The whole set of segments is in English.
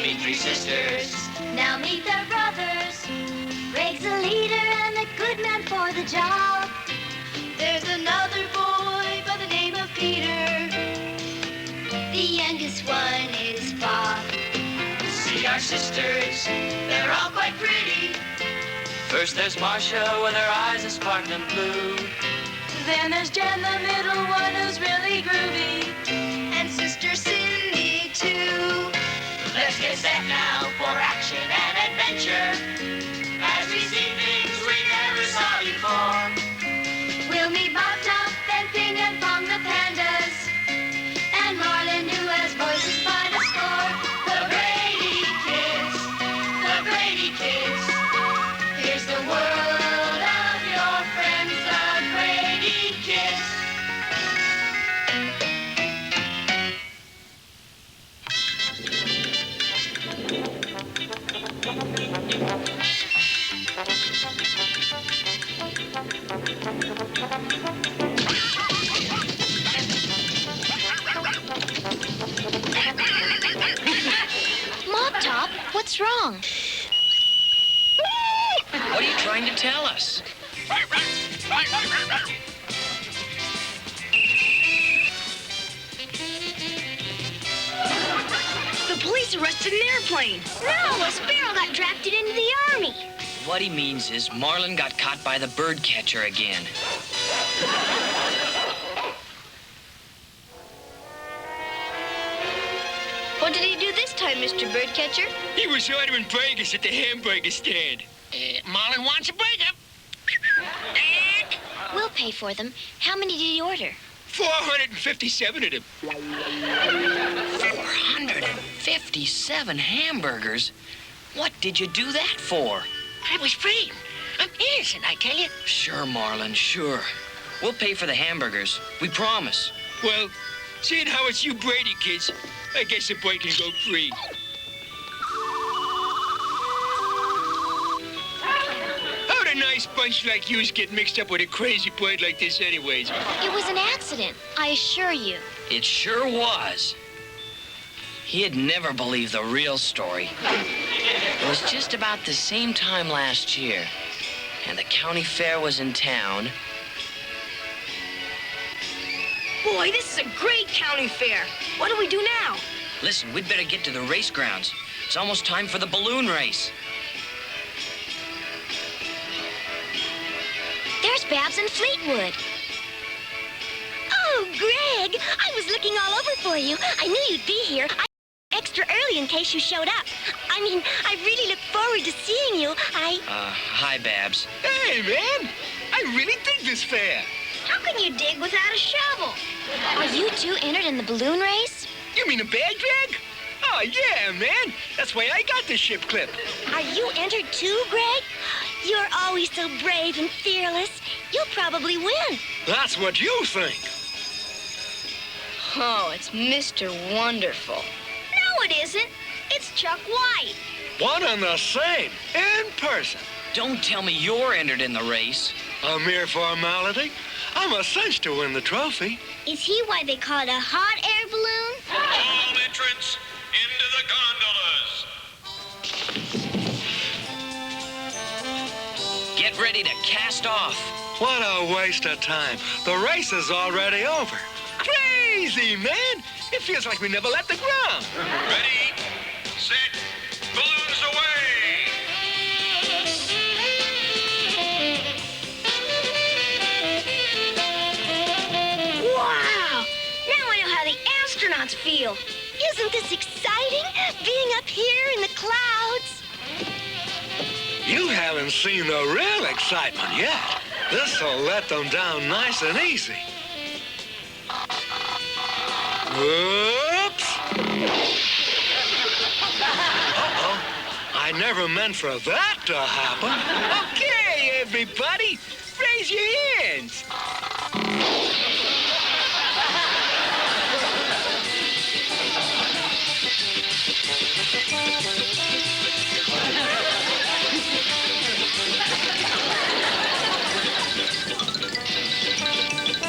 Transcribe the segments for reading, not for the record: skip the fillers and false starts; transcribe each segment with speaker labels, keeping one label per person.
Speaker 1: meet three sisters.
Speaker 2: Now meet their brothers. Greg's a leader and a good man for the job. There's another boy by the name of Peter. The youngest one is Bob.
Speaker 1: See our sisters, they're all quite pretty. First there's Marcia with her eyes are sparkling blue.
Speaker 2: Then there's Jen, the middle one, who's really groovy. And Sister Cindy, too.
Speaker 1: Let's get set now for action and adventure as we see things we never saw before.
Speaker 2: We'll meet Bob Top and Ping and Pong the pandas. And Marlin, who has voices by the score.
Speaker 1: The Brady Kids, the Brady Kids. Here's the world of your friends, the Brady Kids.
Speaker 2: Mop Top, what's wrong?
Speaker 3: What are you trying to tell us?
Speaker 2: The police arrested an airplane. No, a sparrow got drafted into the army.
Speaker 3: What he means is Marlin got caught by the bird catcher again.
Speaker 2: What did he do this time, Mr. Birdcatcher?
Speaker 4: He was ordering burgers at the hamburger stand. Marlin wants a burger.
Speaker 2: We'll pay for them. How many did he order?
Speaker 4: 457 of them.
Speaker 3: 457 hamburgers? What did you do that for?
Speaker 4: I was free. I'm innocent, I tell you.
Speaker 3: Sure, Marlin, sure. We'll pay for the hamburgers. We promise.
Speaker 4: Well, seeing how it's you Brady kids, I guess the boy can go free. How'd a nice bunch like yous get mixed up with a crazy bird like this anyways?
Speaker 2: It was an accident, I assure you.
Speaker 3: It sure was. He'd never believe the real story. It was just about the same time last year, and the county fair was in town.
Speaker 2: Boy, this is a great county fair. What do we do now?
Speaker 3: Listen, we'd better get to the race grounds. It's almost time for the balloon race.
Speaker 2: There's Babs and Fleetwood. Oh, Greg, I was looking all over for you. I knew you'd be here. Extra early in case you showed up. I mean, I really look forward to seeing you.
Speaker 3: Hi, Babs.
Speaker 4: Hey, man, I really dig this fair.
Speaker 2: How can you dig without a shovel? Are you two entered in the balloon race?
Speaker 4: You mean a bag drag? Oh, yeah, man. That's why I got this ship clip.
Speaker 2: Are you entered too, Greg? You're always so brave and fearless. You'll probably win.
Speaker 4: That's what you think.
Speaker 2: Oh, it's Mr. Wonderful. No, it isn't. It's Chuck White.
Speaker 4: One and the same, in person.
Speaker 3: Don't tell me you're entered in the race.
Speaker 4: A mere formality. I'm a cinch to win the trophy.
Speaker 2: Is he why they call it a hot air balloon?
Speaker 5: All entrants into the gondolas.
Speaker 3: Get ready to cast off.
Speaker 4: What a waste of time. The race is already over. Crazy, man. It feels like we never left the ground.
Speaker 5: Ready, set, balloons away.
Speaker 2: Wow! Now I know how the astronauts feel. Isn't this exciting, being up here in the clouds?
Speaker 4: You haven't seen the real excitement yet. This'll let them down nice and easy. Whoops! Uh-oh. I never meant for that to happen. Okay, everybody, raise your hands.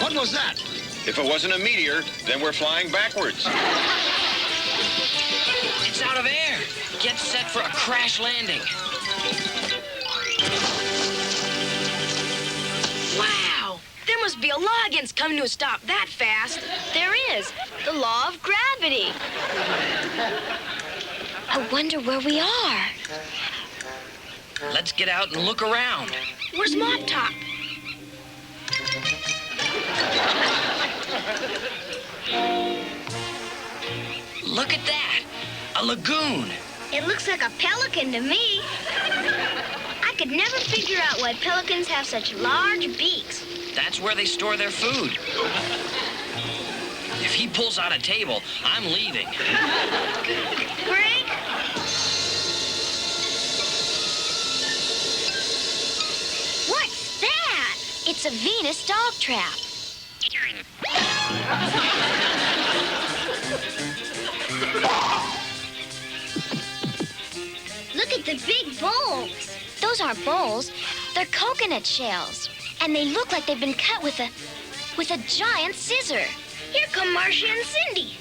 Speaker 6: What was that?
Speaker 5: If it wasn't a meteor, then we're flying backwards.
Speaker 3: It's out of air. for a crash landing.
Speaker 6: Wow! There must be a law against coming to a stop that fast. There is. The law of gravity.
Speaker 2: I wonder where we are.
Speaker 3: Let's get out and look around.
Speaker 6: Where's Mop Top?
Speaker 3: Look at that. A lagoon.
Speaker 2: It looks like a pelican to me. I could never figure out why pelicans have such large beaks.
Speaker 3: That's where they store their food. If he pulls out a table, I'm leaving.
Speaker 2: Greg? What's that? It's a Venus dog trap. Look at the big bowls. Those aren't bowls. They're coconut shells. And they look like they've been cut with a giant scissor. Here come Marcia and Cindy.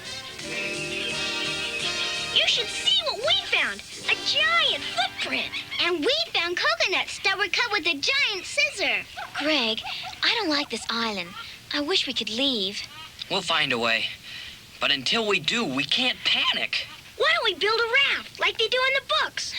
Speaker 2: You should see what we found. A giant footprint. And we found coconuts that were cut with a giant scissor. Greg, I don't like this island. I wish we could leave.
Speaker 3: We'll find a way. But until we do, we can't panic.
Speaker 2: Why don't we build a raft like they do in the books?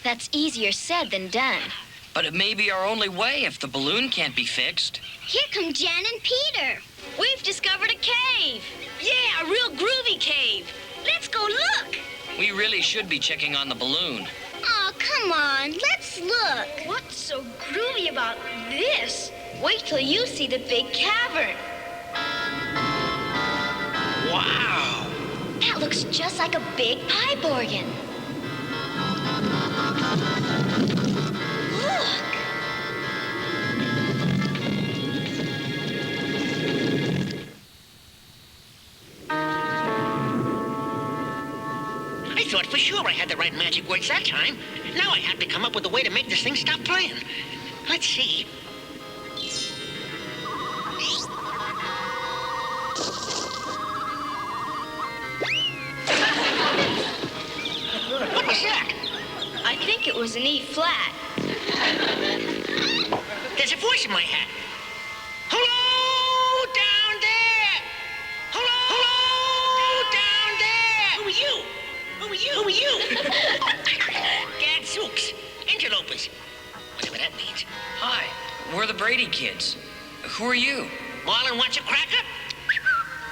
Speaker 2: That's easier said than done.
Speaker 3: But it may be our only way if the balloon can't be fixed.
Speaker 2: Here come Jan and Peter.
Speaker 6: We've discovered a cave. Yeah, a real groovy cave.
Speaker 2: Let's go look.
Speaker 3: We really should be checking on the balloon.
Speaker 2: Oh, come on. Let's look.
Speaker 6: What's so groovy about this? Wait till you see the big cavern.
Speaker 3: Wow!
Speaker 2: That looks just like a big pipe organ. Look.
Speaker 7: I thought for sure I had the right magic words that time. Now I have to come up with a way to make this thing stop playing. Let's see. What was that?
Speaker 6: I think it was an E flat.
Speaker 7: There's a voice in my head. Hello down there! Hello down there! Who are you? Who are you? Who are you? Gadzooks. Interlopers. Whatever that means.
Speaker 3: Hi, we're the Brady Kids. Who are you?
Speaker 7: Marlon wants a cracker?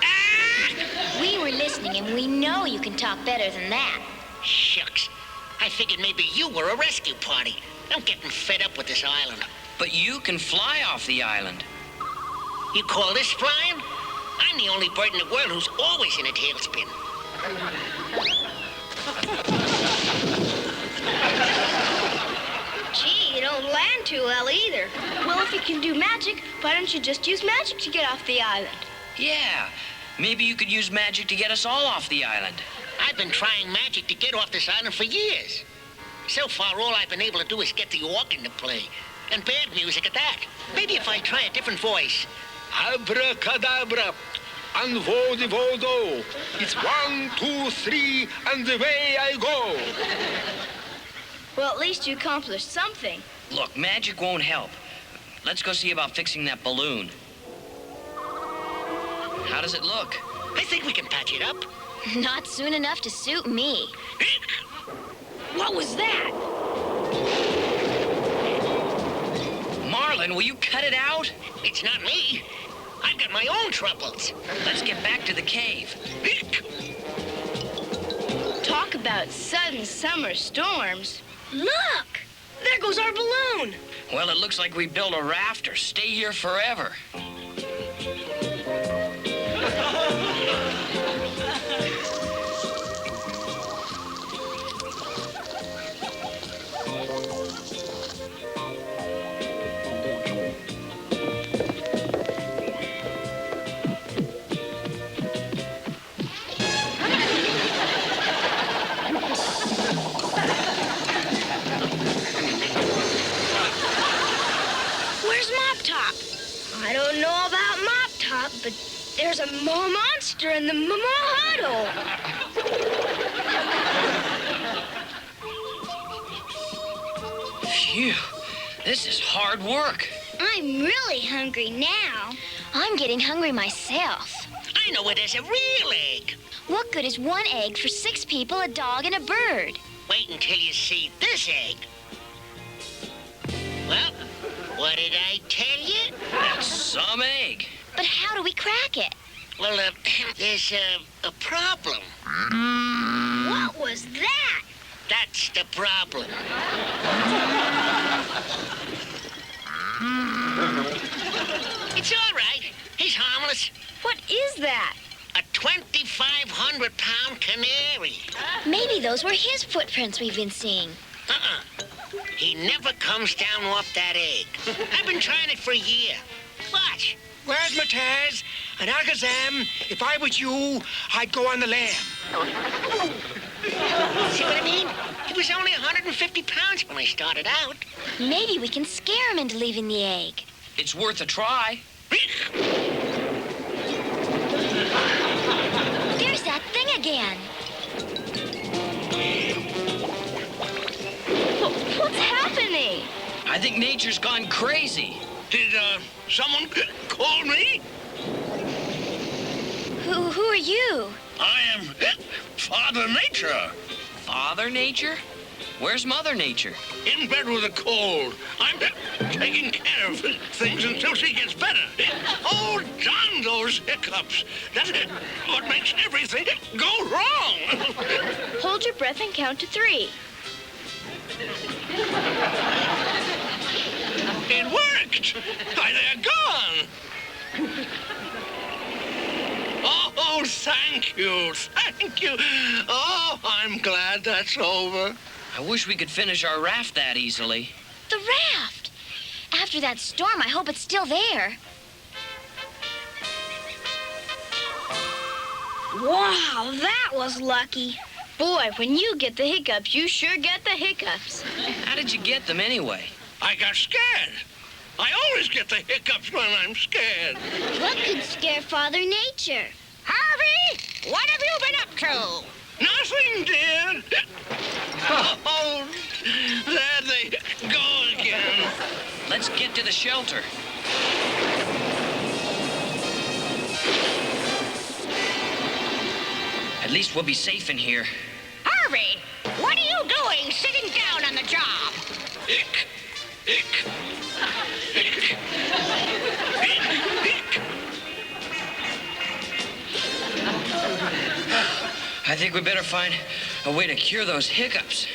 Speaker 7: Ah!
Speaker 2: We were listening, and we know you can talk better than that.
Speaker 7: Shucks. I figured maybe you were a rescue party. I'm getting fed up with this island.
Speaker 3: But you can fly off the island.
Speaker 7: You call this flying? I'm the only bird in the world who's always in a tailspin.
Speaker 6: Gee, you don't land too well either. Well, if you can do magic, why don't you just use magic to get off the island?
Speaker 3: Yeah, maybe you could use magic to get us all off the island.
Speaker 7: I've been trying magic to get off this island for years. So far, all I've been able to do is get the organ to play. And bad music at that. Maybe if I try a different voice.
Speaker 4: Abracadabra, and vodo. It's 1, 2, 3, and away I go.
Speaker 6: Well, at least you accomplished something.
Speaker 3: Look, magic won't help. Let's go see about fixing that balloon. How does it look?
Speaker 7: I think we can patch it up.
Speaker 2: Not soon enough to suit me.
Speaker 6: What was that?
Speaker 3: Marlon, will you cut it out?
Speaker 7: It's not me. I've got my own troubles.
Speaker 3: Let's get back to the cave.
Speaker 6: Talk about sudden summer storms. Look! There goes our balloon.
Speaker 3: Well, it looks like we built a raft or stay here forever.
Speaker 6: Where's Mop Top? I don't know about Mop Top, but there's a monster in the huddle.
Speaker 3: This is hard work.
Speaker 2: I'm really hungry now.
Speaker 6: I'm getting hungry myself.
Speaker 7: I know where there's a real egg.
Speaker 6: What good is one egg for 6 people, a dog, and a bird?
Speaker 7: Wait until you see this egg. Well, what did I tell you?
Speaker 3: That's some egg.
Speaker 6: But how do we crack it?
Speaker 7: Well, there's a problem.
Speaker 2: What was that?
Speaker 7: That's the problem. It's all right. He's harmless.
Speaker 6: What is that?
Speaker 7: A 2,500-pound canary.
Speaker 6: Maybe those were his footprints we've been seeing.
Speaker 7: He never comes down off that egg. I've been trying it for a year. Watch.
Speaker 4: Razzmatazz and Alakazam, if I was you, I'd go on the lam.
Speaker 7: See what I mean? He was only 150 pounds when I started out.
Speaker 6: Maybe we can scare him into leaving the egg.
Speaker 3: It's worth a try.
Speaker 6: There's that thing again. What's happening?
Speaker 3: I think nature's gone crazy.
Speaker 4: Did someone call me?
Speaker 6: Who are you?
Speaker 4: I am Father Nature.
Speaker 3: Father Nature? Where's Mother Nature?
Speaker 4: In bed with a cold. I'm taking care of things until she gets better. Oh, darn those hiccups. That's what makes everything go wrong.
Speaker 6: Hold your breath and count to 3.
Speaker 4: It worked. They're gone. Oh, thank you. Thank you. Oh, I'm glad that's over.
Speaker 3: I wish we could finish our raft that easily.
Speaker 6: The raft! After that storm, I hope it's still there.
Speaker 2: Wow, that was lucky.
Speaker 6: Boy, when you get the hiccups, you sure get the hiccups.
Speaker 3: How did you get them anyway?
Speaker 4: I got scared. I always get the hiccups when I'm scared.
Speaker 2: What could scare Father Nature?
Speaker 7: Harvey, what have you been up to?
Speaker 4: Nothing, dear. Oh, there they go again.
Speaker 3: Let's get to the shelter. At least we'll be safe in here.
Speaker 7: Harvey, what are you doing sitting down on the job?
Speaker 4: Ick. Ick. Ick. Ick.
Speaker 3: I think we better find a way to cure those hiccups.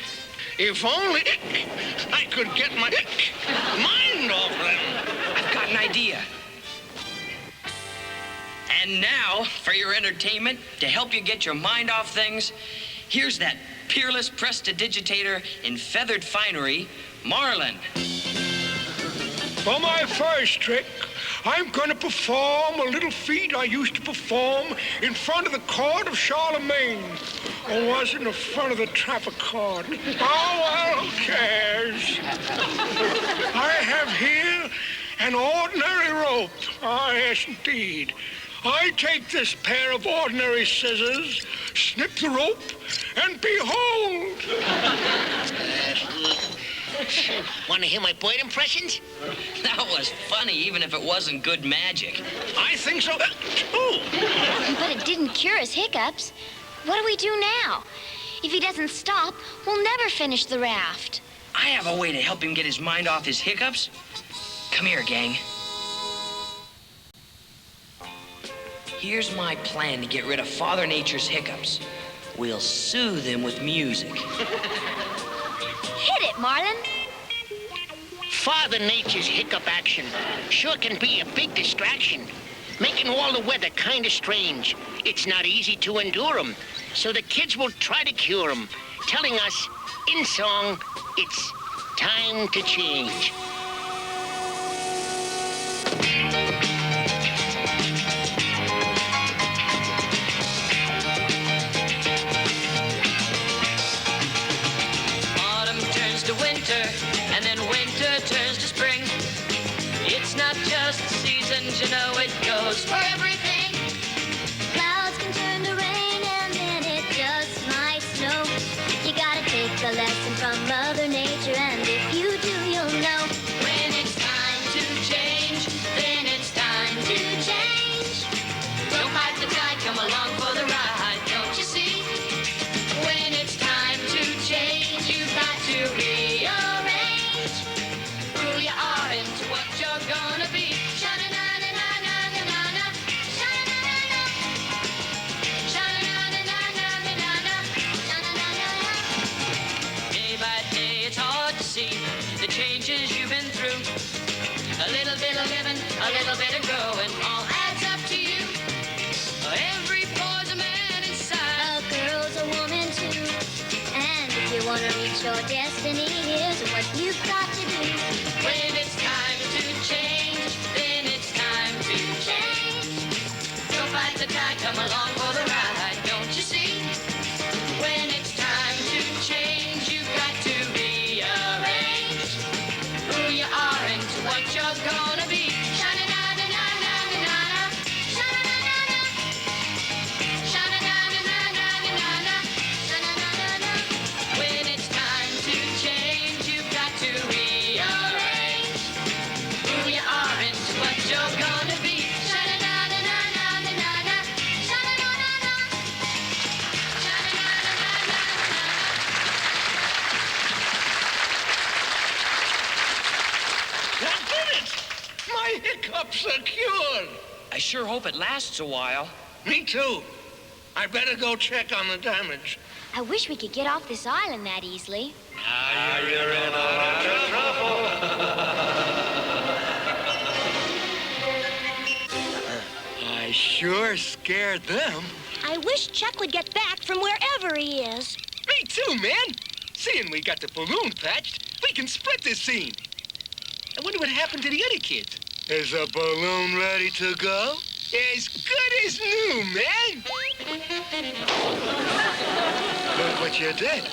Speaker 4: If only I could get my mind off them.
Speaker 3: I've got an idea. And now, for your entertainment, to help you get your mind off things, here's that peerless prestidigitator in feathered finery, Marlin.
Speaker 4: For my first trick, I'm going to perform a little feat I used to perform in front of the court of Charlemagne. Or was it in front of the traffic court? Oh, well, who cares? I have here an ordinary rope. Ah, yes, indeed. I take this pair of ordinary scissors, snip the rope, and behold!
Speaker 7: Want to hear my bird impressions?
Speaker 3: That was funny, even if it wasn't good magic.
Speaker 4: I think so, too.
Speaker 6: But it didn't cure his hiccups. What do we do now? If he doesn't stop, we'll never finish the raft.
Speaker 3: I have a way to help him get his mind off his hiccups. Come here, gang. Here's my plan to get rid of Father Nature's hiccups. We'll soothe him with music.
Speaker 6: Hit it, Marlin.
Speaker 7: Father Nature's hiccup action sure can be a big distraction, making all the weather kind of strange. It's not easy to endure 'em, so the kids will try to cure 'em, telling us in song, it's time to change.
Speaker 3: Autumn turns to winter, and then winter turns to spring. It's not just the seasons, you know, it goes for everything.
Speaker 2: Clouds can turn to rain and then it just might snow. You gotta take a lesson from Mother Nature, and if you do, you'll know.
Speaker 1: little giving, a little bit of growing, all adds up to you. Every boy's a man inside.
Speaker 2: A girl's a woman too. And if you want to reach your destiny, here's what you've got to do.
Speaker 1: When it's time to change, then it's time to change. Don't fight the tide, come along for the ride, don't you see? When it's time to change, you've got to rearrange who you are and to what you're gonna be. Sha-na-na-na-na-na-na-na, sha-na-na-na-na, sha-na-na-na-na-na-na-na, sha-na-na-na-na. When it's time to change, you've got to rearrange who you are and to what you're gonna be. Sha-na-na-na-na-na-na-na, sha-na-na-na-na, sha-na-na-na-na-na-na.
Speaker 4: That did it! My hiccups are cured.
Speaker 3: I sure hope it lasts a while.
Speaker 4: Me too. I better go check on the damage.
Speaker 6: I wish we could get off this island that easily.
Speaker 4: You're in a lot of trouble. I sure scared them.
Speaker 2: I wish Chuck would get back from wherever he is.
Speaker 4: Me too, man. Seeing we got the balloon patched, we can split this scene. I wonder what happened to the other kids. Is the balloon ready to go? As good as new, man. Look what you did.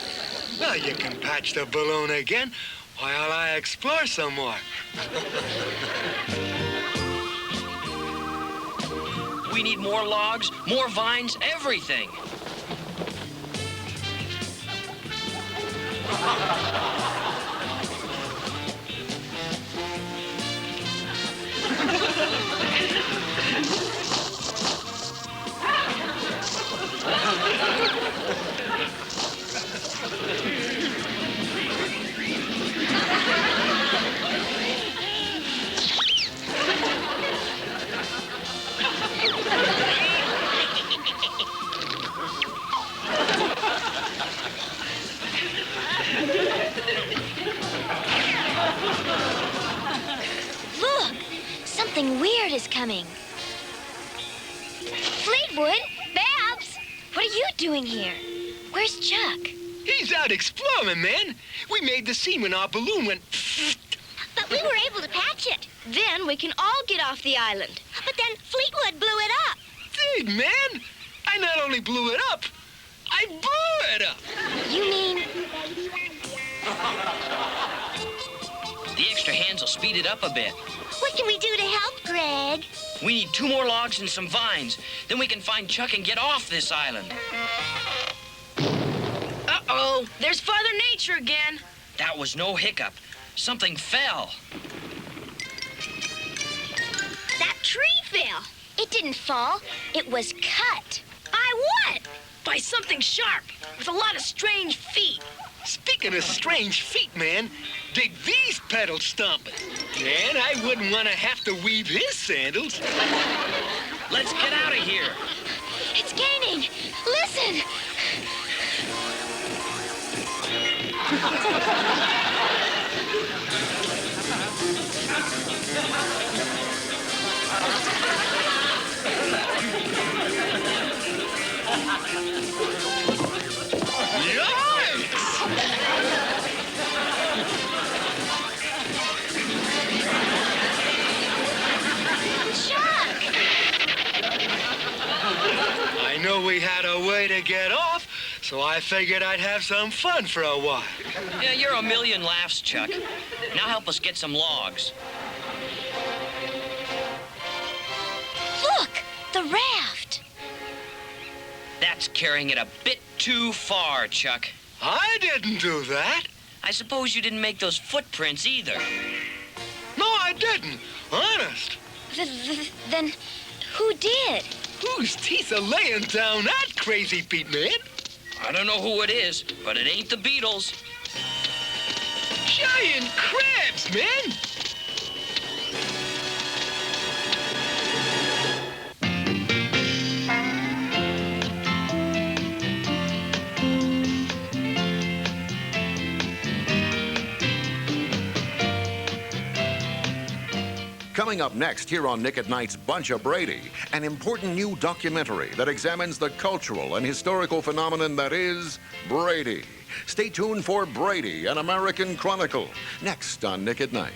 Speaker 4: Now you can patch the balloon again while I explore some more.
Speaker 3: We need more logs, more vines, everything.
Speaker 6: Look! Something weird is coming. Fleetwood? Babs? What are you doing here? Where's Chuck?
Speaker 4: He's out exploring, man. We made the scene when our balloon went.
Speaker 2: But we were able to patch it.
Speaker 6: Then we can all get off the island.
Speaker 2: But then Fleetwood blew it up.
Speaker 4: Dude, man, I not only blew it up, I blew it up.
Speaker 6: You mean...
Speaker 3: The extra hands will speed it up a bit.
Speaker 2: What can we do to help, Greg?
Speaker 3: We need 2 more logs and some vines. Then we can find Chuck and get off this island.
Speaker 8: Uh-oh, there's Father Nature again.
Speaker 3: That was no hiccup. Something fell.
Speaker 2: That tree fell.
Speaker 6: It didn't fall. It was cut.
Speaker 8: By what? By something sharp, with a lot of strange feet.
Speaker 4: Speaking of strange feet, man, dig these pedals stomping. Man, I wouldn't want to have to weave his sandals.
Speaker 3: Let's get out of here.
Speaker 6: It's gaining. Listen.
Speaker 4: I know we had a way to get off, so I figured I'd have some fun for a while.
Speaker 3: Yeah, you're a million laughs, Chuck. Now help us get some logs.
Speaker 6: Look, the raft.
Speaker 3: That's carrying it a bit too far, Chuck.
Speaker 4: I didn't do that.
Speaker 3: I suppose you didn't make those footprints either.
Speaker 4: No, I didn't. Honest.
Speaker 6: Then who did?
Speaker 4: Whose teeth are laying down that crazy feet, man?
Speaker 3: I don't know who it is, but it ain't the Beatles.
Speaker 4: Giant crabs, man.
Speaker 9: Coming Coming up next here on Nick at Night's Bunch of Brady, an important new documentary that examines the cultural and historical phenomenon that is Brady. Stay tuned for Brady, an American Chronicle, next on Nick at Night.